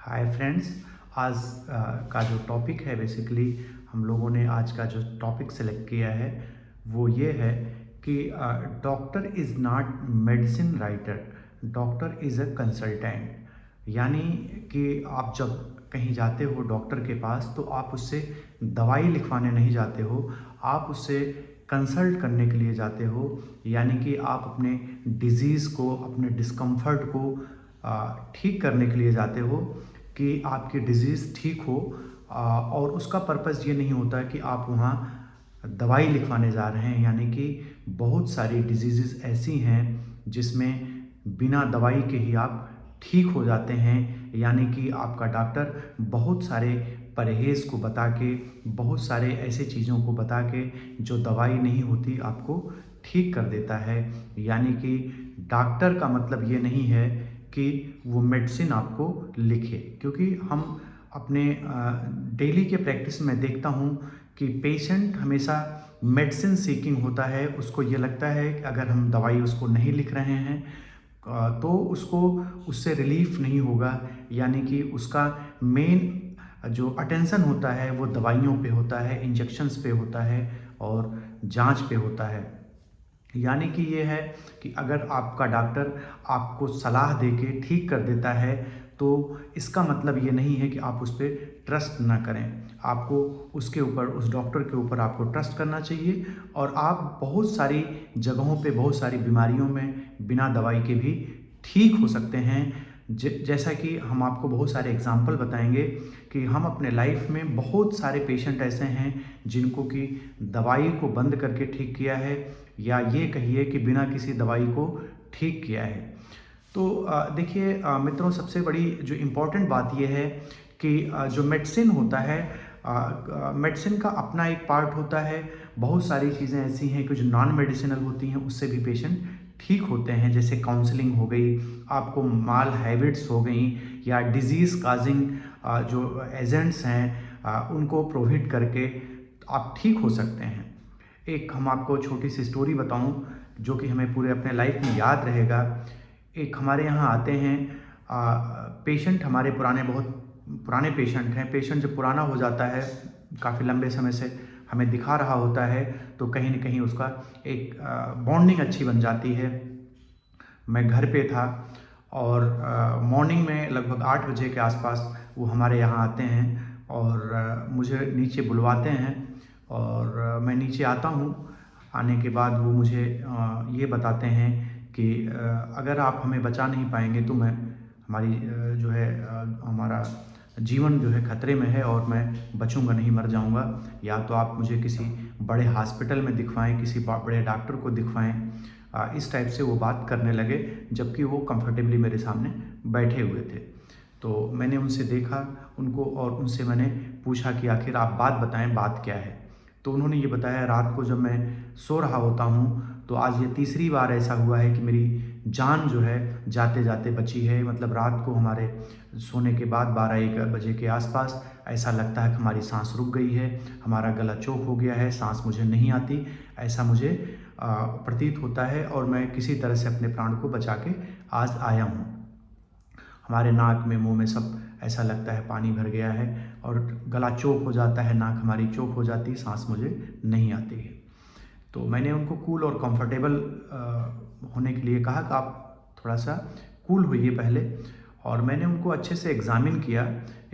Hi friends. आज का जो टॉपिक है, बेसिकली हम लोगों ने आज का जो टॉपिक सेलेक्ट किया है वो ये है कि doctor is not medicine writer, doctor is a consultant. यानी कि आप जब कहीं जाते हो डॉक्टर के पास तो आप उससे दवाई लिखवाने नहीं जाते हो, आप उससे कंसल्ट करने के लिए जाते हो। यानी कि आप अपने डिजीज़ को, अपने डिस्कम्फर्ट को ठीक करने के लिए जाते हो कि आपकी डिज़ीज़ ठीक हो। और उसका पर्पस ये नहीं होता कि आप वहाँ दवाई लिखवाने जा रहे हैं। यानी कि बहुत सारी डिजीज़ेज़ ऐसी हैं जिसमें बिना दवाई के ही आप ठीक हो जाते हैं। यानी कि आपका डॉक्टर बहुत सारे परहेज़ को बता के, बहुत सारे ऐसे चीज़ों को बता के जो दवाई नहीं होती आपको ठीक कर देता है। यानी कि डॉक्टर का मतलब ये नहीं है कि वो मेडिसिन आपको लिखे, क्योंकि हम अपने डेली के प्रैक्टिस में देखता हूँ कि पेशेंट हमेशा मेडिसिन सीकिंग होता है। उसको ये लगता है कि अगर हम दवाई उसको नहीं लिख रहे हैं तो उसको उससे रिलीफ नहीं होगा। यानी कि उसका मेन जो अटेंशन होता है वो दवाइयों पे होता है, इंजेक्शंस पे होता है और जांच पे होता है। यानी कि ये है कि अगर आपका डॉक्टर आपको सलाह देके ठीक कर देता है तो इसका मतलब ये नहीं है कि आप उस पर ट्रस्ट ना करें। आपको उसके ऊपर, उस डॉक्टर के ऊपर आपको ट्रस्ट करना चाहिए। और आप बहुत सारी जगहों पे, बहुत सारी बीमारियों में बिना दवाई के भी ठीक हो सकते हैं। जैसा कि हम आपको बहुत सारे एग्जाम्पल बताएंगे कि हम अपने लाइफ में बहुत सारे पेशेंट ऐसे हैं जिनको कि दवाई को बंद करके ठीक किया है, या ये कहिए कि बिना किसी दवाई को ठीक किया है। तो देखिए मित्रों, सबसे बड़ी जो इम्पोर्टेंट बात यह है कि जो मेडिसिन होता है, मेडिसिन का अपना एक पार्ट होता है। बहुत सारी चीज़ें ऐसी हैं कि जो नॉन मेडिसिनल होती हैं, उससे भी पेशेंट ठीक होते हैं। जैसे काउंसलिंग हो गई, आपको माल हैबिट्स हो गई, या डिजीज़ काजिंग जो एजेंट्स हैं उनको प्रोहिबिट करके आप ठीक हो सकते हैं। एक हम आपको छोटी सी स्टोरी बताऊं जो कि हमें पूरे अपने लाइफ में याद रहेगा। एक हमारे यहाँ आते हैं पेशेंट, हमारे पुराने, बहुत पुराने पेशेंट हैं। पेशेंट जब पुराना हो जाता है, काफ़ी लंबे समय से हमें दिखा रहा होता है, तो कहीं न कहीं उसका एक बॉन्डिंग अच्छी बन जाती है। मैं घर पे था और मॉर्निंग में लगभग 8 बजे के आसपास वो हमारे यहाँ आते हैं और मुझे नीचे बुलवाते हैं। और मैं नीचे आता हूँ। आने के बाद वो मुझे ये बताते हैं कि अगर आप हमें बचा नहीं पाएंगे तो मैं, हमारी जो है हमारा जीवन जो है खतरे में है और मैं बचूंगा नहीं, मर जाऊंगा। या तो आप मुझे किसी बड़े हॉस्पिटल में दिखवाएं, किसी बड़े डॉक्टर को दिखवाएं। इस टाइप से वो बात करने लगे, जबकि वो कंफर्टेबली मेरे सामने बैठे हुए थे। तो मैंने उनसे देखा उनको, और उनसे मैंने पूछा कि आखिर आप बात बताएं, बात क्या है। तो उन्होंने ये बताया, रात को जब मैं सो रहा होता हूँ तो आज ये तीसरी बार ऐसा हुआ है कि मेरी जान जो है जाते जाते बची है। मतलब रात को हमारे सोने के बाद 12-1 बजे के आसपास ऐसा लगता है कि हमारी सांस रुक गई है, हमारा गला चोक हो गया है, सांस मुझे नहीं आती, ऐसा मुझे प्रतीत होता है। और मैं किसी तरह से अपने प्राण को बचा के आज आया हूँ। हमारे नाक में, मुंह में सब ऐसा लगता है पानी भर गया है और गला चोक हो जाता है, नाक हमारी चोक हो जाती है, सांस मुझे नहीं आती है। तो मैंने उनको कूल और कंफर्टेबल होने के लिए कहा कि आप थोड़ा सा कूल होइए पहले। और मैंने उनको अच्छे से एग्ज़ामिन किया।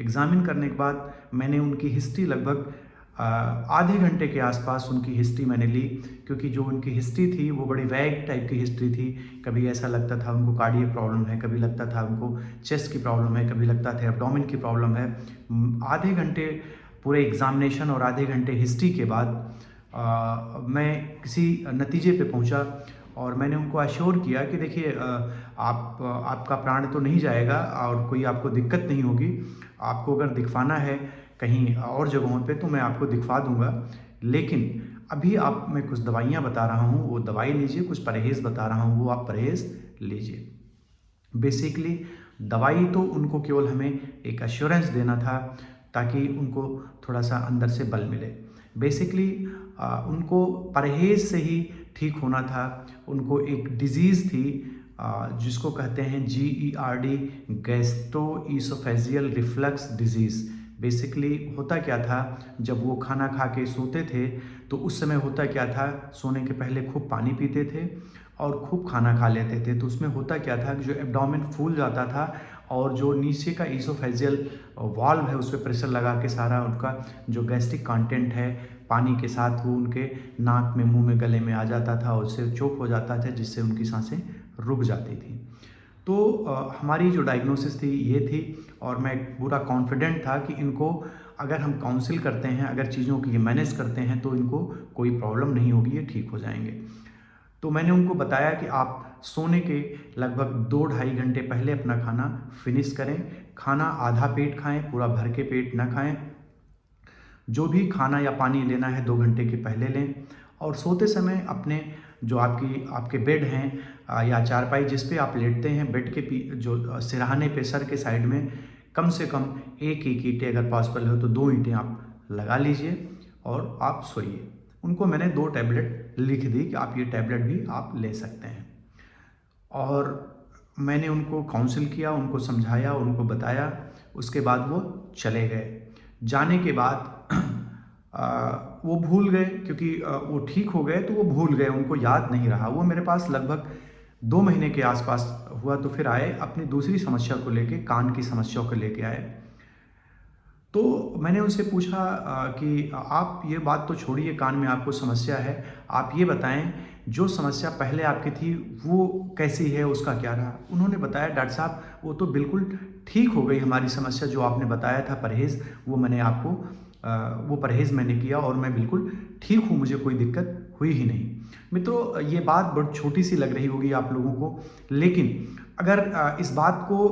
एग्ज़ामिन करने के बाद मैंने उनकी हिस्ट्री लगभग आधे घंटे के आसपास उनकी हिस्ट्री मैंने ली, क्योंकि जो उनकी हिस्ट्री थी वो बड़ी वैग टाइप की हिस्ट्री थी। कभी ऐसा लगता था उनको कार्डियक प्रॉब्लम है, कभी लगता था उनको चेस्ट की प्रॉब्लम है, कभी लगता था एब्डोमेन की प्रॉब्लम है। आधे घंटे पूरे एग्ज़ामिनेशन और आधे घंटे हिस्ट्री के बाद मैं किसी नतीजे पे पहुंचा। और मैंने उनको अश्योर किया कि देखिए आपका प्राण तो नहीं जाएगा और कोई आपको दिक्कत नहीं होगी। आपको अगर दिखवाना है कहीं और जगहों पे तो मैं आपको दिखवा दूंगा, लेकिन अभी आप, मैं कुछ दवाइयाँ बता रहा हूँ वो दवाई लीजिए, कुछ परहेज़ बता रहा हूँ वो आप परहेज़ लीजिए। बेसिकली दवाई तो उनको केवल हमें एक एश्योरेंस देना था ताकि उनको थोड़ा सा अंदर से बल मिले। बेसिकली उनको परहेज़ से ही ठीक होना था। उनको एक डिज़ीज़ थी, जिसको कहते हैं GERD, gastroesophageal reflux disease. Basically होता क्या था, जब वो खाना खा के सोते थे तो उस समय होता क्या था, सोने के पहले खूब पानी पीते थे और खूब खाना खा लेते थे। तो उसमें होता क्या था कि जो एब्डोमेन फूल जाता था और जो नीचे का ईसोफेजियल वाल्व है उस पर प्रेशर लगा के सारा उनका जो गैस्ट्रिक कंटेंट है पानी के साथ वो उनके नाक में, मुंह में, गले में आ जाता था और उससे चोक हो जाता था, जिससे उनकी सांसें रुक जाती थी। तो हमारी जो डायग्नोसिस थी ये थी और मैं पूरा कॉन्फिडेंट था कि इनको अगर हम काउंसिल करते हैं, अगर चीज़ों की ये मैनेज करते हैं तो इनको कोई प्रॉब्लम नहीं होगी, ये ठीक हो जाएंगे। तो मैंने उनको बताया कि आप सोने के लगभग 2-2.5 घंटे पहले अपना खाना फिनिश करें। खाना आधा पेट खाएं, पूरा भर के पेट ना खाएं। जो भी खाना या पानी लेना है 2 घंटे के पहले लें और सोते समय अपने जो आपके बेड हैं या चारपाई जिस पे आप लेटते हैं, बेड के जो सिरहाने पे सर के साइड में कम से कम एक ईंटें, अगर पॉसिबल हो तो 2 ईंटें आप लगा लीजिए और आप सोइए। उनको मैंने 2 टैबलेट लिख दी कि आप ये टैबलेट भी आप ले सकते हैं और मैंने उनको काउंसिल किया, उनको समझाया, उनको बताया। उसके बाद वो चले गए। जाने के बाद वो भूल गए, क्योंकि वो ठीक हो गए तो वो भूल गए, उनको याद नहीं रहा। वो मेरे पास लगभग 2 महीने के आसपास हुआ तो फिर आए, अपनी दूसरी समस्या को लेके, कान की समस्या को लेके आए। तो मैंने उनसे पूछा कि आप ये बात तो छोड़िए, कान में आपको समस्या है, आप ये बताएं जो समस्या पहले आपकी थी वो कैसी है, उसका क्या रहा। उन्होंने बताया, डॉक्टर साहब वो तो बिल्कुल ठीक हो गई हमारी समस्या, जो आपने बताया था परहेज़, वो मैंने आपको वो परहेज़ मैंने किया और मैं बिल्कुल ठीक हूँ, मुझे कोई दिक्कत हुई ही नहीं। मित्रों, ये बात बहुत छोटी सी लग रही होगी आप लोगों को, लेकिन अगर इस बात को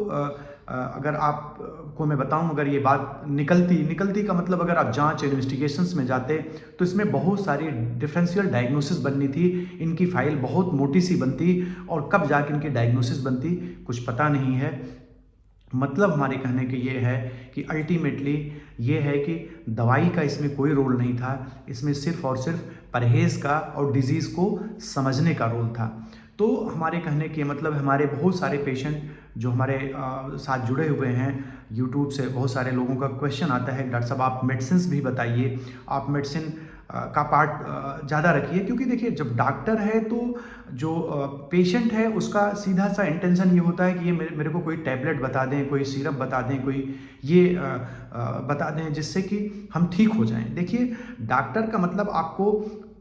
अगर आपको मैं बताऊं, अगर ये बात निकलती का मतलब अगर आप जांच इन्वेस्टिगेशंस में जाते तो इसमें बहुत सारी डिफरेंशियल डायग्नोसिस बननी थी, इनकी फाइल बहुत मोटी सी बनती और कब जाके इनकी डायग्नोसिस बनती कुछ पता नहीं है। मतलब हमारे कहने के ये है कि अल्टीमेटली ये है कि दवाई का इसमें कोई रोल नहीं था, इसमें सिर्फ और सिर्फ परहेज़ का और डिज़ीज़ को समझने का रोल था। तो हमारे कहने के मतलब हमारे बहुत सारे पेशेंट जो हमारे साथ जुड़े हुए हैं, यूट्यूब से बहुत सारे लोगों का क्वेश्चन आता है, डॉक्टर साहब आप मेडिसिन भी बताइए, आप मेडिसिन का पार्ट ज़्यादा रखिए। क्योंकि देखिए, जब डॉक्टर है तो जो पेशेंट है उसका सीधा सा इंटेंशन ये होता है कि ये मेरे को कोई टैबलेट बता दें, कोई सिरप बता दें, कोई ये बता दें जिससे कि हम ठीक हो जाएं। देखिए, डॉक्टर का मतलब आपको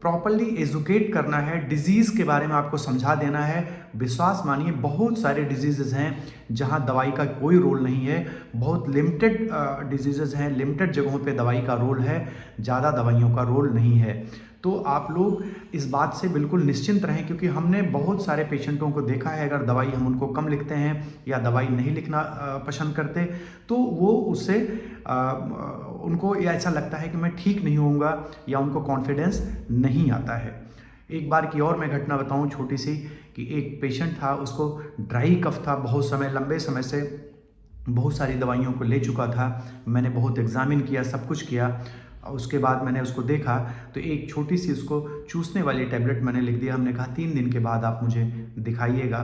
प्रॉपरली एजुकेट करना है, डिजीज़ के बारे में आपको समझा देना है। विश्वास मानिए, बहुत सारे डिजीज़ेज़ हैं जहां दवाई का कोई रोल नहीं है, बहुत लिमिटेड डिजीज़ेज़ हैं, लिमिटेड जगहों पे दवाई का रोल है, ज़्यादा दवाइयों का रोल नहीं है। तो आप लोग इस बात से बिल्कुल निश्चिंत रहें, क्योंकि हमने बहुत सारे पेशेंटों को देखा है, अगर दवाई हम उनको कम लिखते हैं या दवाई नहीं लिखना पसंद करते तो वो उससे उनको ऐसा लगता है कि मैं ठीक नहीं होऊंगा या उनको कॉन्फिडेंस नहीं आता है। एक बार की और मैं घटना बताऊं छोटी सी, कि एक पेशेंट था, उसको ड्राई कफ था, बहुत समय, लंबे समय से बहुत सारी दवाइयों को ले चुका था। मैंने बहुत एग्जामिन किया, सब कुछ किया, उसके बाद मैंने उसको देखा तो एक छोटी सी उसको चूसने वाली टैबलेट मैंने लिख दिया। हमने कहा 3 दिन के बाद आप मुझे दिखाइएगा।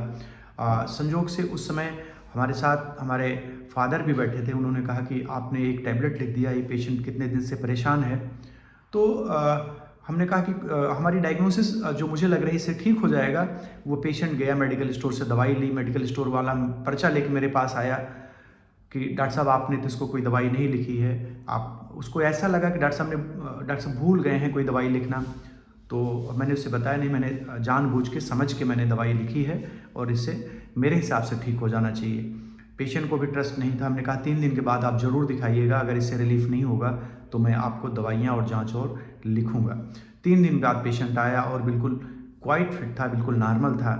संजोग से उस समय हमारे साथ हमारे फादर भी बैठे थे, उन्होंने कहा कि आपने एक टैबलेट लिख दिया, ये पेशेंट कितने दिन से परेशान है। तो हमने कहा कि हमारी डायग्नोसिस जो मुझे लग रही है इससे ठीक हो जाएगा। वो पेशेंट गया मेडिकल स्टोर से दवाई ली, मेडिकल स्टोर वाला पर्चा लेके मेरे पास आया कि डॉक्टर साहब आपने तो इसको कोई दवाई नहीं लिखी है। आप उसको ऐसा लगा कि डॉक्टर साहब भूल गए हैं कोई दवाई लिखना। तो मैंने उससे बताया, नहीं, मैंने जानबूझ के समझ के मैंने दवाई लिखी है और इससे मेरे हिसाब से ठीक हो जाना चाहिए। पेशेंट को भी ट्रस्ट नहीं था। हमने कहा 3 दिन के बाद आप ज़रूर दिखाइएगा, अगर इससे रिलीफ नहीं होगा तो मैं आपको दवाइयाँ और जाँच और लिखूँगा। 3 दिन बाद पेशेंट आया और बिल्कुल क्वाइट फिट था, बिल्कुल नॉर्मल था।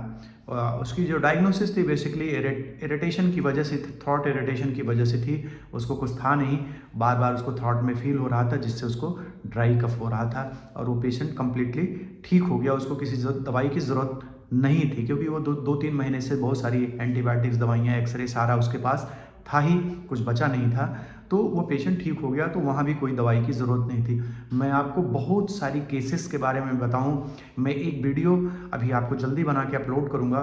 उसकी जो डायग्नोसिस थी बेसिकली इरिटेशन की वजह से, थ्रॉट इरिटेशन की वजह से थी। उसको कुछ था नहीं, बार बार उसको थ्रॉट में फील हो रहा था, जिससे उसको ड्राई कफ हो रहा था और वो पेशेंट कम्प्लीटली ठीक हो गया। उसको किसी दवाई की ज़रूरत नहीं थी, क्योंकि वो 2-3 महीने से बहुत सारी एंटीबायोटिक्स, दवाइयाँ, एक्सरे सारा उसके पास था ही, कुछ बचा नहीं था। तो वो पेशेंट ठीक हो गया, तो वहाँ भी कोई दवाई की ज़रूरत नहीं थी। मैं आपको बहुत सारी केसेस के बारे में बताऊँ, मैं एक वीडियो अभी आपको जल्दी बना के अपलोड करूँगा।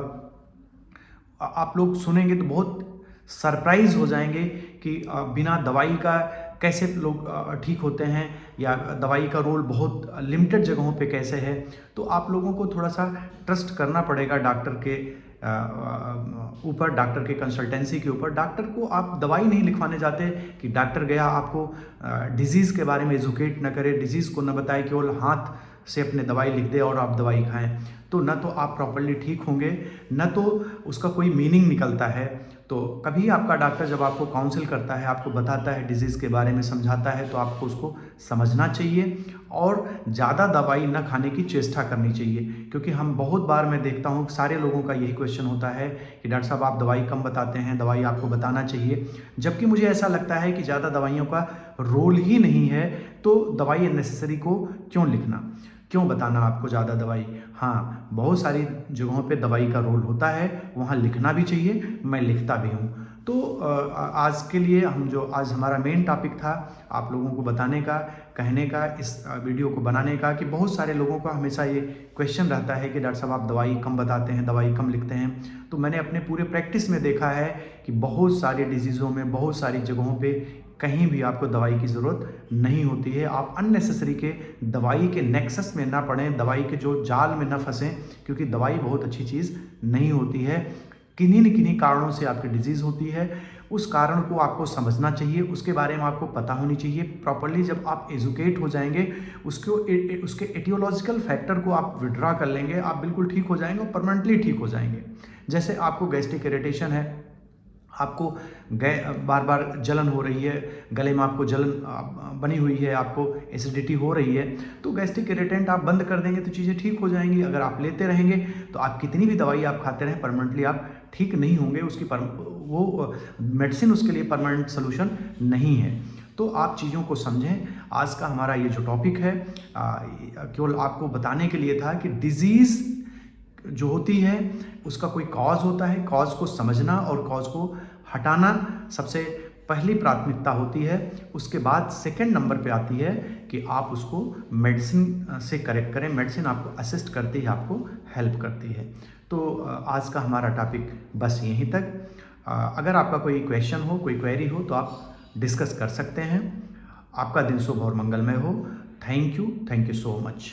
आप लोग सुनेंगे तो बहुत सरप्राइज हो जाएंगे कि बिना दवाई का कैसे लोग ठीक होते हैं, या दवाई का रोल बहुत लिमिटेड जगहों पे कैसे है। तो आप लोगों को थोड़ा सा ट्रस्ट करना पड़ेगा डॉक्टर के ऊपर, डॉक्टर के कंसल्टेंसी के ऊपर। डॉक्टर को आप दवाई नहीं लिखवाने जाते कि डॉक्टर गया आपको डिजीज़ के बारे में एजुकेट न करे, डिजीज़ को न बताए, केवल हाथ से अपने दवाई लिख दे और आप दवाई खाएं। तो न तो आप प्रॉपर्ली ठीक होंगे, न तो उसका कोई मीनिंग निकलता है। तो कभी आपका डॉक्टर जब आपको काउंसिल करता है, आपको बताता है, डिजीज़ के बारे में समझाता है, तो आपको उसको समझना चाहिए और ज़्यादा दवाई न खाने की चेष्टा करनी चाहिए। क्योंकि हम बहुत बार मैं देखता हूँ सारे लोगों का यही क्वेश्चन होता है कि डॉक्टर साहब आप दवाई कम बताते हैं, दवाई आपको बताना चाहिए। जबकि मुझे ऐसा लगता है कि ज़्यादा दवाइयों का रोल ही नहीं है, तो दवाई अननेसेसरी को क्यों लिखना, क्यों बताना आपको ज़्यादा दवाई। हाँ, बहुत सारी जगहों पे दवाई का रोल होता है, वहाँ लिखना भी चाहिए, मैं लिखता भी हूँ। तो आज के लिए आज हमारा मेन टॉपिक था आप लोगों को बताने का, कहने का, इस वीडियो को बनाने का, कि बहुत सारे लोगों का हमेशा ये क्वेश्चन रहता है कि डॉक्टर साहब आप दवाई कम बताते हैं, दवाई कम लिखते हैं। तो मैंने अपने पूरे प्रैक्टिस में देखा है कि बहुत सारी डिजीज़ों में, बहुत सारी जगहों पे कहीं भी आपको दवाई की ज़रूरत नहीं होती है। आप अननेसेसरी के दवाई के नेक्सस में ना पड़ें, दवाई के जो जाल में ना फंसें, क्योंकि दवाई बहुत अच्छी चीज़ नहीं होती है। किन्हीं न किन्हीं कारणों से आपकी डिजीज़ होती है, उस कारण को आपको समझना चाहिए, उसके बारे में आपको पता होनी चाहिए प्रॉपर्ली। जब आप एजुकेट हो जाएंगे, उसके एटियोलॉजिकल फैक्टर को आप विड्रा कर लेंगे, आप बिल्कुल ठीक हो जाएंगे और परमानेंटली ठीक हो जाएंगे। जैसे आपको गैस्ट्रिक इरिटेशन है, आपको बार बार जलन हो रही है, गले में आपको जलन बनी हुई है, आपको एसिडिटी हो रही है, तो गैस्ट्रिक इरिटेंट आप बंद कर देंगे तो चीज़ें ठीक हो जाएंगी। अगर आप लेते रहेंगे तो आप कितनी भी दवाई आप खाते रहें, परमानेंटली आप ठीक नहीं होंगे। वो मेडिसिन उसके लिए परमानेंट सोल्यूशन नहीं है। तो आप चीज़ों को समझें। आज का हमारा ये जो टॉपिक है केवल आपको बताने के लिए था कि डिजीज़ जो होती है उसका कोई कॉज होता है, कॉज को समझना और कॉज को हटाना सबसे पहली प्राथमिकता होती है। उसके बाद सेकंड नंबर पे आती है कि आप उसको मेडिसिन से करेक्ट करें। मेडिसिन आपको असिस्ट करती है, आपको हेल्प करती है। तो आज का हमारा टॉपिक बस यहीं तक। अगर आपका कोई क्वेश्चन हो, कोई क्वेरी हो, तो आप डिस्कस कर सकते हैं। आपका दिन शुभ और मंगलमय हो। Thank you so much.